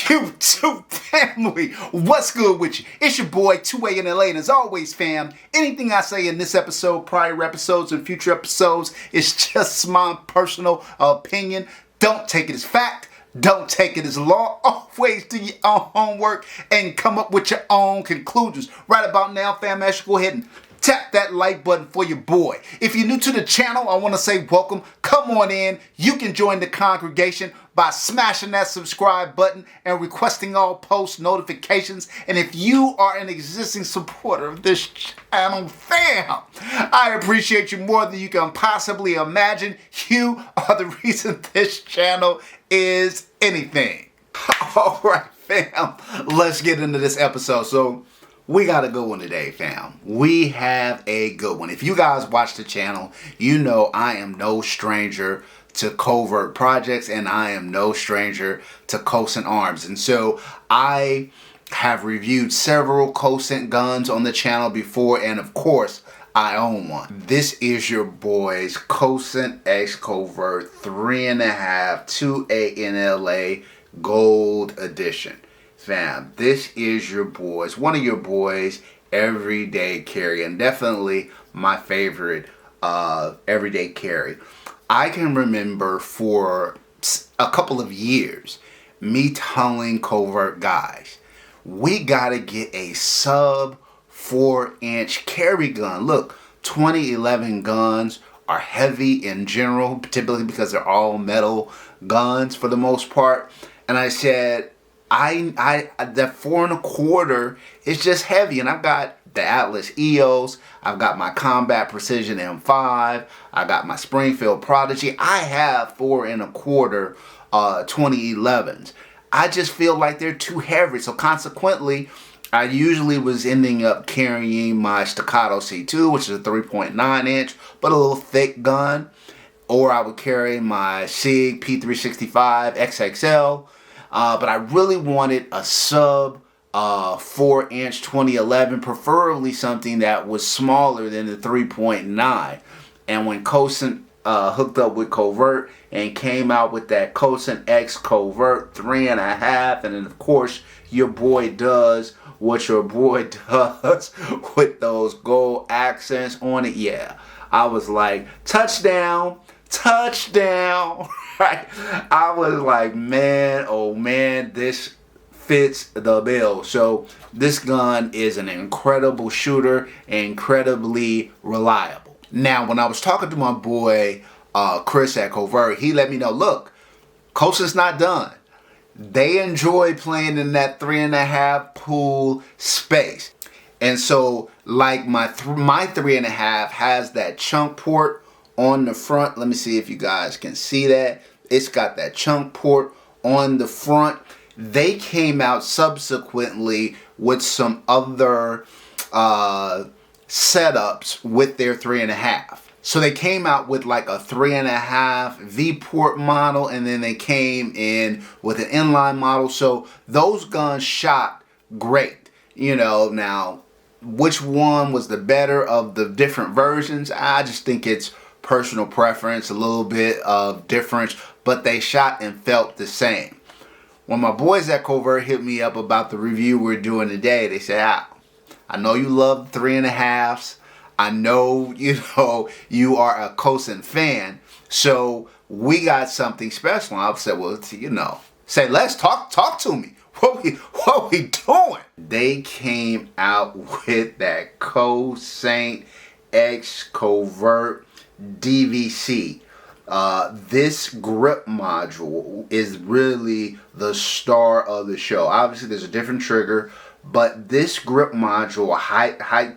YouTube family, what's good with you? It's your boy 2A in LA, and as always, fam, anything I say in this episode, prior episodes, and future episodes is just my personal opinion. Don't take it as fact. Don't take it as law. Always do your own homework and come up with your own conclusions. Right about now, fam, I should go ahead and tap that like button for your boy. If you're new to the channel, I want to say welcome. Come on in. You can join the congregation by smashing that subscribe button and requesting all post notifications. And if you are an existing supporter of this channel, fam, I appreciate you more than you can possibly imagine. You are the reason this channel is anything. All right, fam, let's get into this episode. So we got a good one today, fam. We have a good one. If you guys watch the channel, you know I am no stranger to covert projects, and I am no stranger to Cosaint Arms. And so I have reviewed several Cosaint guns on the channel before, and of course, I own one. This is your boy's Cosaint X Kovert 3.5 2A NLA Gold Edition. Fam, this is your boys, one of your boys' everyday carry, and definitely my favorite everyday carry. I can remember for a couple of years me telling covert guys, we gotta get a sub 4-inch carry gun. Look, 2011 guns are heavy in general, typically because they're all metal guns for the most part. And I said, that 4 1/4 is just heavy, and I've got the Atlas EOS, I've got my Combat Precision M5, I got my Springfield Prodigy. I have 4 1/4 2011s. I just feel like they're too heavy, so consequently, I usually was ending up carrying my Staccato C2, which is a 3.9 inch, but a little thick gun, or I would carry my SIG P365 XXL. But I really wanted a sub 4-inch 2011, preferably something that was smaller than the 3.9. And when Cosaint hooked up with Covert and came out with that Cosaint X Kovert 3.5, and then of course your boy does what your boy does with those gold accents on it, yeah, I was like, touchdown, touchdown. Right? I was like, man, oh man, this fits the bill. So this gun is an incredible shooter, incredibly reliable. Now, when I was talking to my boy Chris at Covert, he let me know, look, Cosaint's not done. They enjoy playing in that 3.5 pool space. And so, like my 3.5 has that chunk port on the front. Let me see if you guys can see that. It's got that chunk port on the front. They came out subsequently with some other setups with their 3.5. So they came out with like a 3.5 V-port model, and then they came in with an inline model. So those guns shot great. You know, now which one was the better of the different versions? I just think it's personal preference, a little bit of difference, but they shot and felt the same. When my boys at Covert hit me up about the review we're doing today, they said, I know you love the 3.5s. I know, you are a Cosaint fan, so we got something special. I said, well, say, let's talk to me. What we doing? They came out with that Cosaint X Kovert DVC. This grip module is really the star of the show. Obviously, there's a different trigger, but this grip module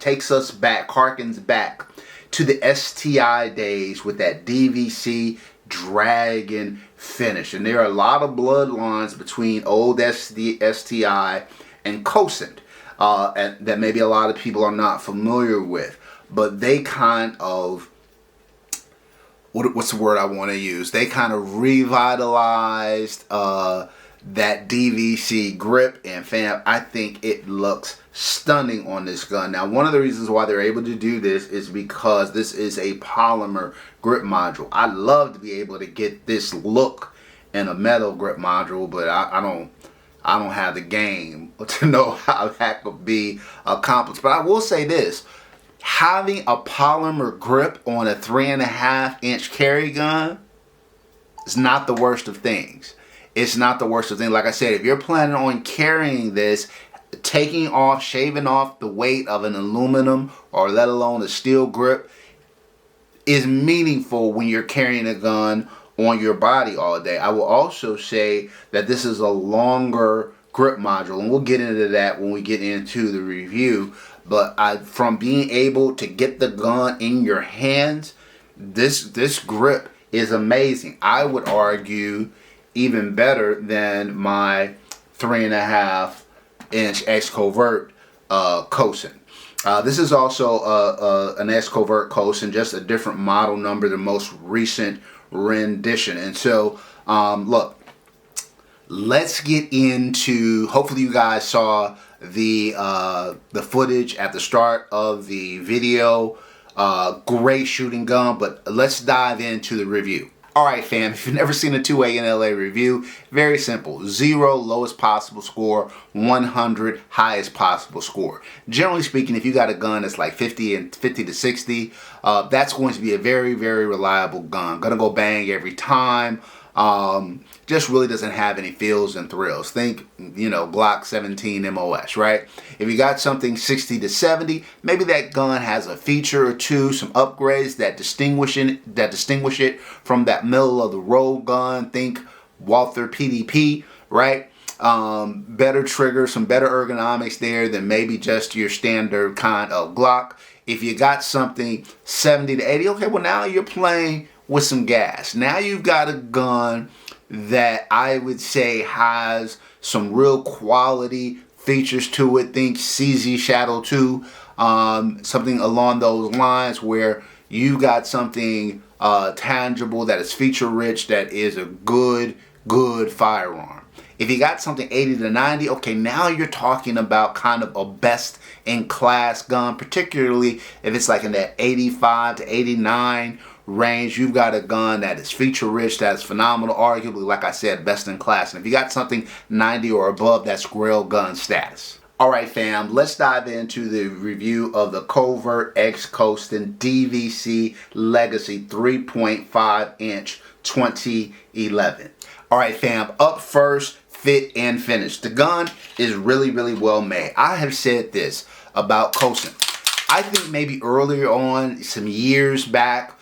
takes us back, harkens back to the STI days with that DVC dragon finish. And there are a lot of bloodlines between old STI and Cosaint that maybe a lot of people are not familiar with, but they kind of, what's the word I want to use? They kind of revitalized that DVC grip, and fam, I think it looks stunning on this gun. Now, one of the reasons why they're able to do this is because this is a polymer grip module. I'd love to be able to get this look in a metal grip module, but I I don't have the game to know how that could be accomplished. But I will say this, having a polymer grip on a 3.5-inch carry gun is not the worst of things. It's not the worst of things. Like I said, if you're planning on carrying this, shaving off the weight of an aluminum or let alone a steel grip is meaningful when you're carrying a gun on your body all day. I will also say that this is a longer grip module, and we'll get into that when we get into the review. But from being able to get the gun in your hands, this grip is amazing. I would argue even better than my 3.5-inch X-Covert Cosaint. This is also an X-Covert Cosaint, just a different model number, the most recent rendition. And so, look, let's get into, hopefully you guys saw the footage at the start of the video. Great shooting gun, but let's dive into the review. Alright fam, if you've never seen a 2A in LA review, very simple. 0, lowest possible score, 100, highest possible score. Generally speaking, if you got a gun that's like 50 to 60, that's going to be a very, very reliable gun. Gonna go bang every time. Just really doesn't have any feels and thrills. Think, you know, Glock 17 MOS, right? If you got something 60 to 70, maybe that gun has a feature or two, some upgrades that distinguish it from that middle of the road gun. Think Walther PDP, right? Better trigger, some better ergonomics there than maybe just your standard kind of Glock. If you got something 70 to 80, okay, well now you're playing with some gas. Now you've got a gun that I would say has some real quality features to it. Think CZ Shadow 2, something along those lines where you got something tangible that is feature rich, that is a good firearm. If you got something 80 to 90, okay, now you're talking about kind of a best in class gun, particularly if it's like in that 85 to 89 range. You've got a gun that is feature rich, that is phenomenal, arguably, like I said, best in class. And if you got something 90 or above, that's grail gun status. Alright fam, let's dive into the review of the Kovert X Cosaint DVC Legacy 3.5-inch 2011. Alright fam, up first, fit and finish. The gun is really, really well made. I have said this about Cosaint. I think maybe earlier on, some years back,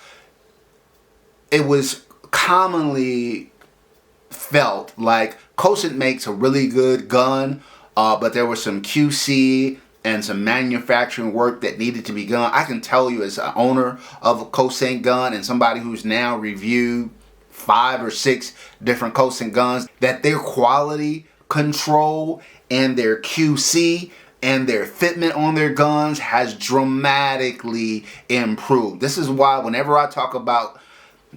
it was commonly felt like Cosaint makes a really good gun, but there was some QC and some manufacturing work that needed to be done. I can tell you, as an owner of a Cosaint gun and somebody who's now reviewed 5 or 6 different Cosaint guns, that their quality control and their QC and their fitment on their guns has dramatically improved. This is why whenever I talk about,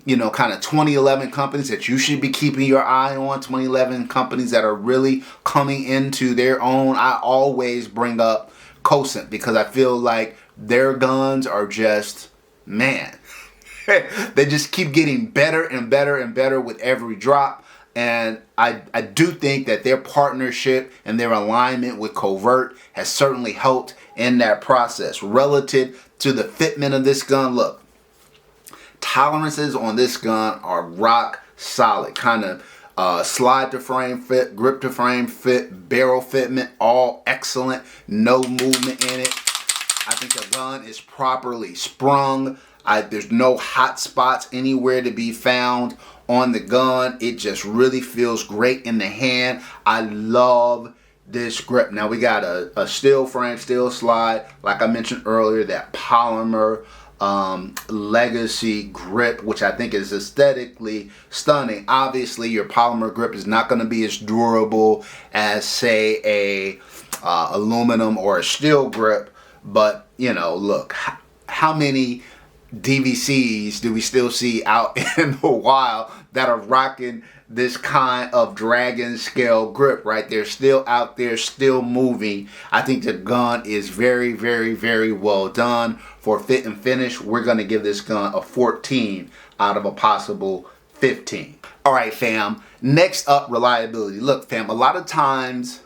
you know, kind of 2011 companies that you should be keeping your eye on, 2011 companies that are really coming into their own, I always bring up Cosaint, because I feel like their guns are just, man, they just keep getting better and better and better with every drop. And I do think that their partnership and their alignment with Kovert has certainly helped in that process. Relative to the fitment of this gun, look, tolerances on this gun are rock solid. Kind of slide to frame fit, grip to frame fit, barrel fitment, all excellent. No movement in it. I think the gun is properly sprung. There's no hot spots anywhere to be found on the gun. It just really feels great in the hand. I love this grip. Now we got a steel frame, steel slide, like I mentioned earlier, that polymer Legacy grip, which I think is aesthetically stunning. Obviously your polymer grip is not going to be as durable as, say, a aluminum or a steel grip, but you know, look, how many DVCs do we still see out in the wild that are rocking this kind of dragon scale grip, right? They're still out there, still moving. I think the gun is very, very, very well done. For fit and finish, we're going to give this gun a 14 out of a possible 15. All right, fam. Next up, reliability. Look, fam, a lot of times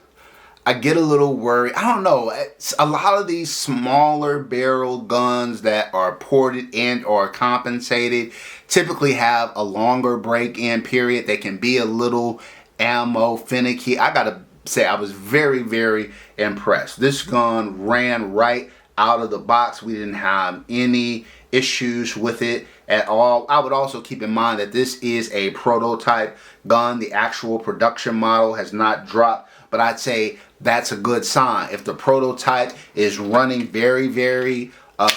I get a little worried. I don't know. A lot of these smaller barrel guns that are ported and or compensated typically have a longer break-in period. They can be a little ammo finicky. I gotta say, I was very, very impressed. This gun ran right out of the box. We didn't have any issues with it at all. I would also keep in mind that this is a prototype gun. The actual production model has not dropped, but I'd say that's a good sign. If the prototype is running very, very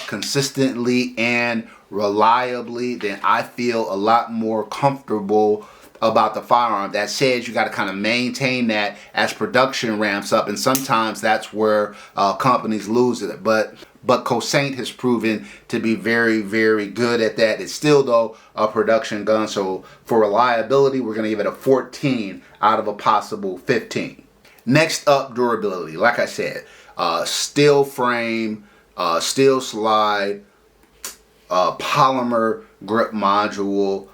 consistently and reliably, then I feel a lot more comfortable about the firearm. That said, you got to kind of maintain that as production ramps up, and sometimes that's where companies lose it. But Cosaint has proven to be very, very good at that. It's still, though, a production gun. So for reliability, we're going to give it a 14 out of a possible 15. Next up, durability. Like I said, steel frame, steel slide, polymer grip module.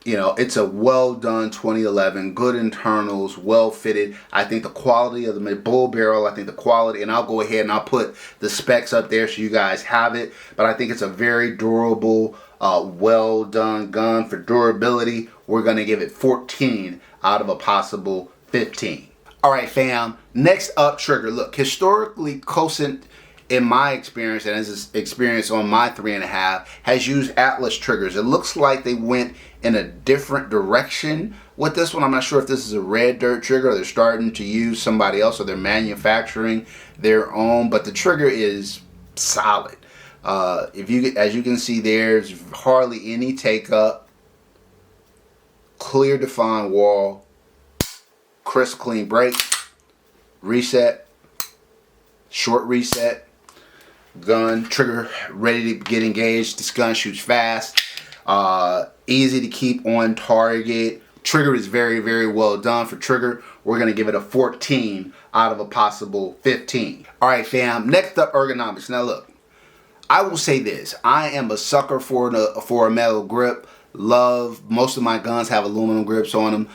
You know, it's a well done 2011, good internals, well fitted. I think the quality of the bull barrel, I think the quality, and I'll go ahead and I'll put the specs up there so you guys have it. But I think it's a very durable, well done gun. For durability, we're going to give it 14 out of a possible 15. All right, fam. Next up, trigger. Look, historically, Cosaint, in my experience, and as experience on my 3.5, has used Atlas triggers. It looks like they went in a different direction with this one. I'm not sure if this is a red dirt trigger or they're starting to use somebody else or they're manufacturing their own, but the trigger is solid. As you can see, there's hardly any take up, clear defined wall, crisp clean break, reset, short reset, gun, trigger ready to get engaged. This gun shoots fast, easy to keep on target. Trigger is very, very well done. For trigger, we're going to give it a 14 out of a possible 15. All right, fam. Next up, ergonomics. Now look, I will say this. I am a sucker for a metal grip. Most of my guns have aluminum grips on them.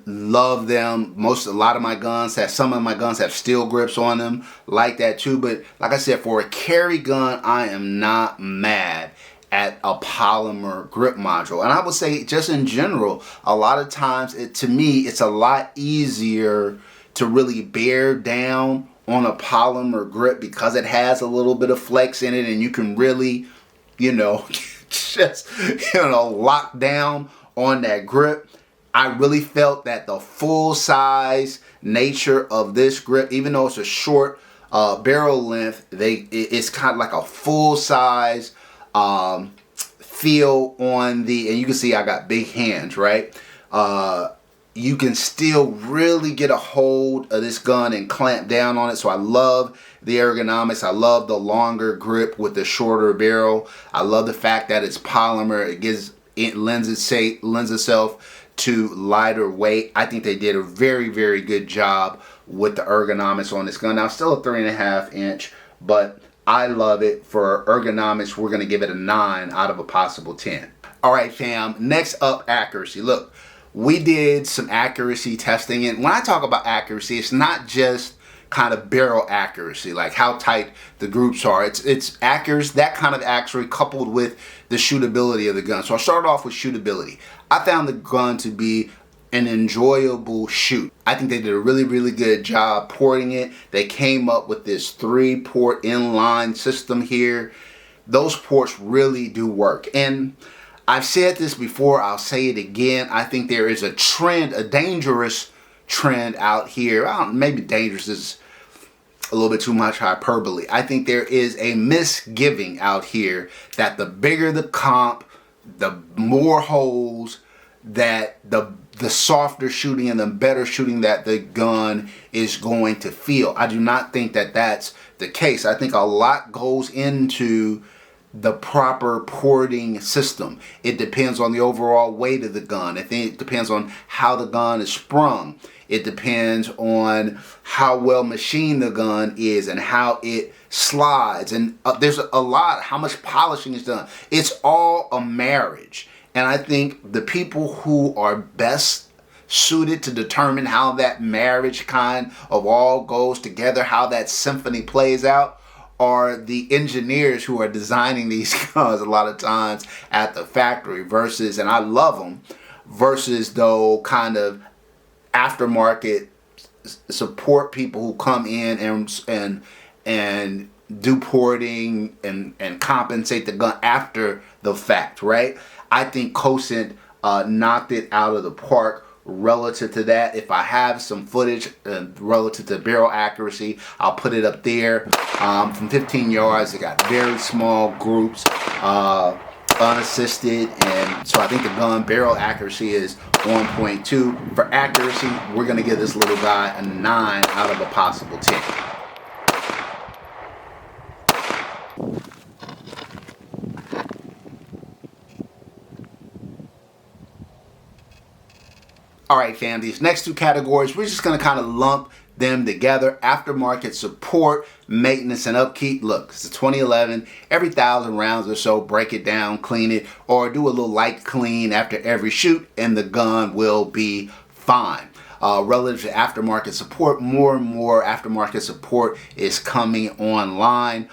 Love them. Some of my guns have steel grips on them. Like that too. But like I said, for a carry gun, I am not mad at a polymer grip module. And I would say, just in general, a lot of times, to me, it's a lot easier to really bear down on a polymer grip because it has a little bit of flex in it, and you can really, just, lock down on that grip. I really felt that the full size nature of this grip, even though it's a short barrel length, it's kind of like a full size feel on and you can see I got big hands, right? You can still really get a hold of this gun and clamp down on it. So I love the ergonomics. I love the longer grip with the shorter barrel. I love the fact that it's polymer. It lends itself to lighter weight. I think they did a very, very good job with the ergonomics on this gun. Now, still a 3.5 inch, but I love it. For ergonomics, we're going to give it a 9 out of a possible 10. All right, fam. Next up, accuracy. Look, we did some accuracy testing, and when I talk about accuracy, it's not just kind of barrel accuracy, like how tight the groups are. It's accuracy, that kind of accuracy coupled with the shootability of the gun. So I'll start off with shootability. I found the gun to be an enjoyable shoot. I think they did a really, really good job porting it. They came up with this 3-port inline system here. Those ports really do work. And I've said this before, I'll say it again. I think there is a trend, a dangerous trend out here. Maybe dangerous is a little bit too much hyperbole. I think there is a misgiving out here that the bigger the comp, the more holes, that the softer shooting and the better shooting that the gun is going to feel. I do not think that that's the case. I think a lot goes into the proper porting system. It depends on the overall weight of the gun. I think it depends on how the gun is sprung. It depends on how well machined the gun is and how it slides. And there's a lot, how much polishing is done. It's all a marriage. And I think the people who are best suited to determine how that marriage kind of all goes together, how that symphony plays out, are the engineers who are designing these guns a lot of times at the factory versus, and I love them, versus though kind of aftermarket support people who come in and do porting and compensate the gun after the fact, right? I think Cosaint knocked it out of the park relative to that. If I have some footage relative to barrel accuracy, I'll put it up there. From 15 yards, they got very small groups, unassisted, and so I think the gun barrel accuracy is 1.2. For accuracy, we're going to give this little guy a 9 out of a possible 10. Alright fam, these next two categories, we're just going to kind of lump them together. Aftermarket support, maintenance, and upkeep. Look, it's a 2011. Every 1,000 rounds or so, break it down, clean it, or do a little light clean after every shoot, and the gun will be fine. Relative to aftermarket support, more and more aftermarket support is coming online.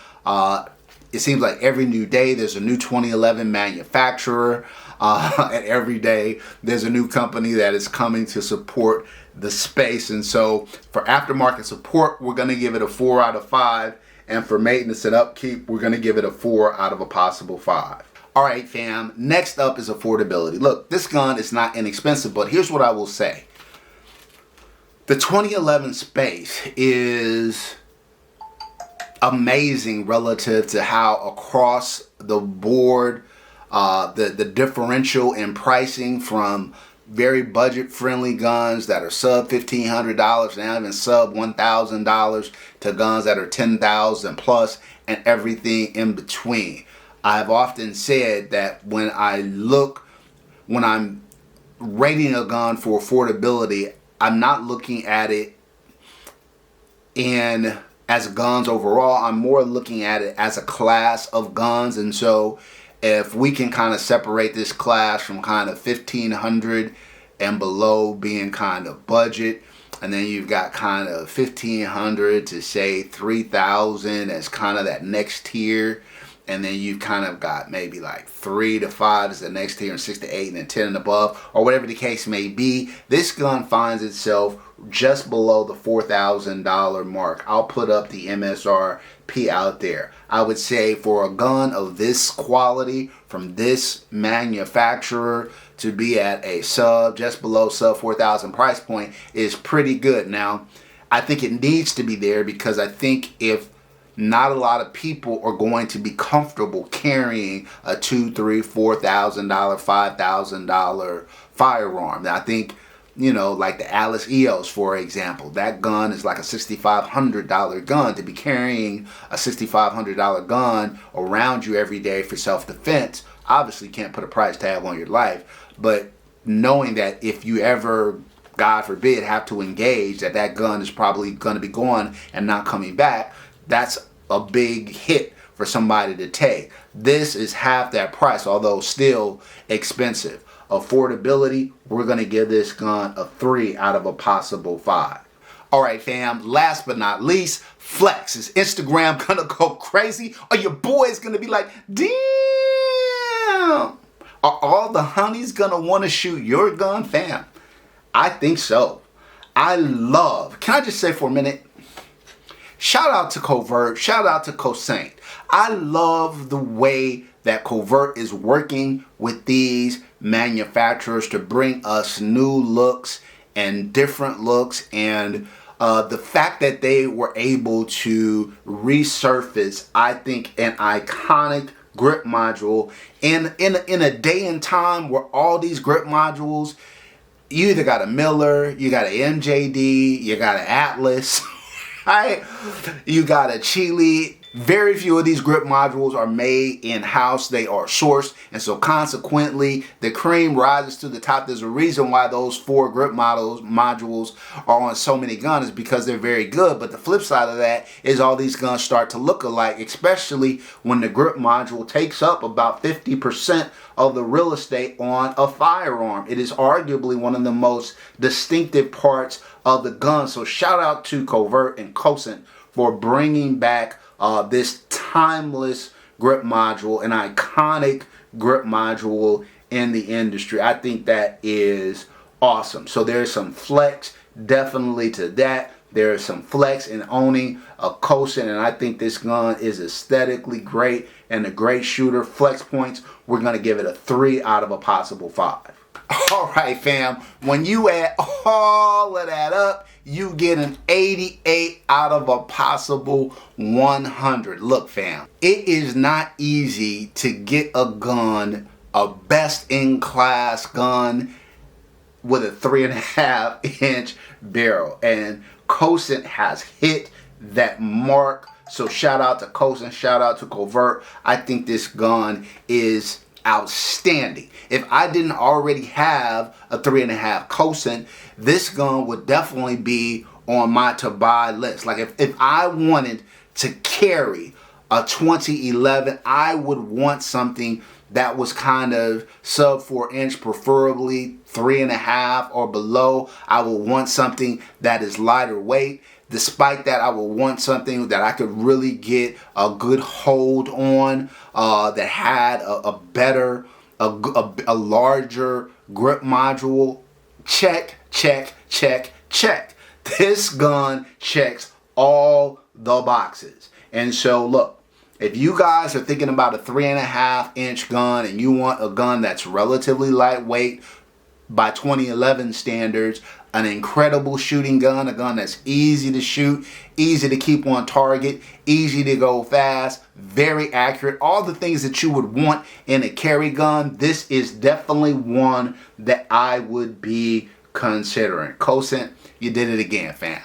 It seems like every new day there's a new 2011 manufacturer. And every day there's a new company that is coming to support the space. And so for aftermarket support, we're going to give it a 4 out of 5. And for maintenance and upkeep, we're going to give it a 4 out of a possible 5. All right, fam. Next up is affordability. Look, this gun is not inexpensive, but here's what I will say. The 2011 space is amazing relative to how across the board the differential in pricing from very budget friendly guns that are sub $1,500, now even sub $1,000, to guns that are $10,000 plus and everything in between. I've often said that when I'm rating a gun for affordability, I'm not looking at it as guns overall. I'm more looking at it as a class of guns. And so if we can kind of separate this class from kind of 1,500 and below being kind of budget, and then you've got kind of 1,500 to say 3,000 as kind of that next tier, and then you've kind of got maybe like 3 to 5 as the next tier, and 6 to 8, and then 10 and above, or whatever the case may be. This gun finds itself just below the $4,000 mark. I'll put up the MSRP out there. I would say for a gun of this quality from this manufacturer to be at a just below sub 4,000 price point is pretty good. Now, I think it needs to be there because I think if not a lot of people are going to be comfortable carrying a $2,000, $3,000, $4,000, $5,000 firearm. Now, I think, you know, like the Alice EOS, for example, that gun is like a $6,500 gun. To be carrying a $6,500 gun around you every day for self-defense, obviously can't put a price tag on your life, but knowing that if you ever, God forbid, have to engage, that gun is probably going to be gone and not coming back, that's a big hit for somebody to take. This is half that price, although still expensive. Affordability, we're going to give this gun a 3 out of a possible 5. Alright fam, last but not least, flex. Is Instagram going to go crazy? Or your boy's going to be like, damn! Are all the honeys going to want to shoot your gun, fam? I think so. Can I just say for a minute, shout out to Kovert, shout out to Cosaint. I love the way that Kovert is working with these manufacturers to bring us new looks and different looks, and the fact that they were able to resurface, I think, an iconic grip module in a day and time where all these grip modules, you either got a Miller, you got an MJD, you got an Atlas, right? You got a Chile. Very few of these grip modules are made in-house. They are sourced, and so consequently the cream rises to the top. There's a reason why those 4 grip modules are on so many guns, because they're very good. But the flip side of that is all these guns start to look alike, especially when the grip module takes up about 50% of the real estate on a firearm. It is arguably one of the most distinctive parts of the gun. So shout out to Kovert and Cosaint for bringing back this timeless grip module, an iconic grip module in the industry. I think that is awesome. So there's some flex definitely to that. There is some flex in owning a Cosaint, and I think this gun is aesthetically great and a great shooter. Flex points, we're going to give it a 3 out of a possible 5. All right, fam, when you add all of that up, you get an 88 out of a possible 100. Look, fam, it is not easy to get a gun, a best-in-class gun with a 3.5-inch barrel, and Cosaint has hit that mark. So shout out to Cosaint, shout out to Kovert. I think this gun is outstanding. If I didn't already have a 3.5 Cosaint, this gun would definitely be on my to buy list. Like if I wanted to carry a 2011, I would want something that was kind of sub 4-inch, preferably 3.5 or below. I would want something that is lighter weight. Despite that, I would want something that I could really get a good hold on, that had a better, a larger grip module. Check, check, check, check. This gun checks all the boxes. And so look, if you guys are thinking about a 3.5-inch gun and you want a gun that's relatively lightweight by 2011 standards, an incredible shooting gun, a gun that's easy to shoot, easy to keep on target, easy to go fast, very accurate, all the things that you would want in a carry gun, this is definitely one that I would be considering. Cosaint, you did it again, fam.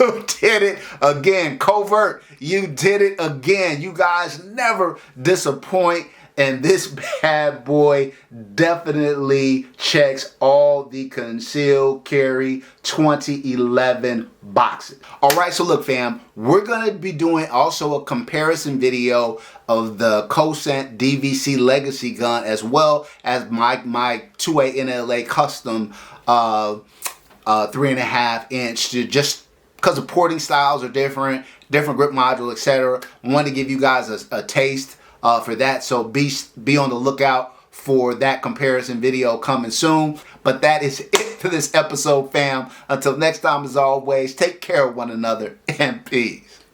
You did it again. Kovert, you did it again. You guys never disappoint. And this bad boy definitely checks all the concealed carry 2011 boxes. All right, so look, fam, we're going to be doing also a comparison video of the Cosaint DVC Legacy gun, as well as my 2A NLA custom 3.5-inch, just because the porting styles are different grip module, etc. I wanted to give you guys a taste for that, so be on the lookout for that comparison video coming soon. But that is it for this episode, fam. Until next time, as always, take care of one another and peace.